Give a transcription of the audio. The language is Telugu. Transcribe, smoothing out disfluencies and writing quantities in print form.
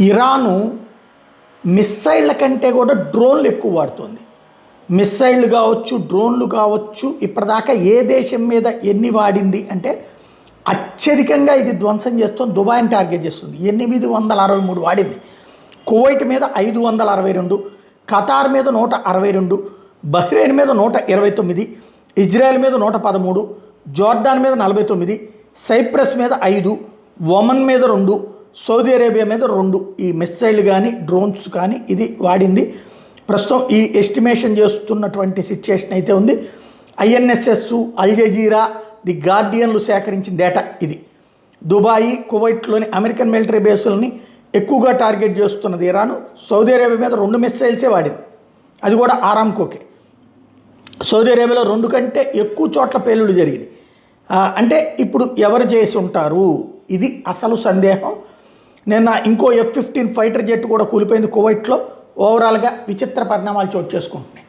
ఇరాను మిస్సైళ్ళ కంటే కూడా డ్రోన్లు ఎక్కువ వాడుతుంది. మిస్సైళ్ళు కావచ్చు, డ్రోన్లు కావచ్చు, ఇప్పటిదాకా ఏ దేశం మీద ఎన్ని వాడింది అంటే అత్యధికంగా ఇది ధ్వంసం చేస్తుంది. దుబాయ్ని టార్గెట్ చేస్తుంది. 863 వాడింది. కువైట్ మీద 562, ఖతార్ మీద 162, బహ్రెయిన్ మీద 129, ఇజ్రాయెల్ మీద 113, జోర్డాన్ మీద 49, సైప్రస్ మీద 5, ఒమన్ మీద 2, సౌదీ అరేబియా మీద 2 ఈ మిస్సైల్ కానీ డ్రోన్స్ కానీ ఇది వాడింది. ప్రస్తుతం ఈ ఎస్టిమేషన్ చేస్తున్నటువంటి సిచ్యుయేషన్ అయితే ఉంది. ఐఎన్ఎస్ఎస్, అల్ జజీరా, ది గార్డియన్లు సేకరించిన డేటా ఇది. దుబాయి, కువైట్లోని అమెరికన్ మిలిటరీ బేసులని ఎక్కువగా టార్గెట్ చేస్తున్నది ఇరాను. సౌదీ అరేబియా మీద 2 మిస్సైల్సే వాడింది, అది కూడా ఆరామ్కోకే. సౌదీ అరేబియాలో 2 కంటే ఎక్కువ చోట్ల పేలుళ్ళు జరిగింది. అంటే ఇప్పుడు ఎవరు చేసి ఉంటారు, ఇది అసలు సందేహం. నిన్న ఇంకో F-15 ఫైటర్ జెట్ కూడా కూలిపోయింది కువైట్లో. ఓవరాల్గా విచిత్ర పరిణామాలు చోటు చేసుకుంటున్నాయి.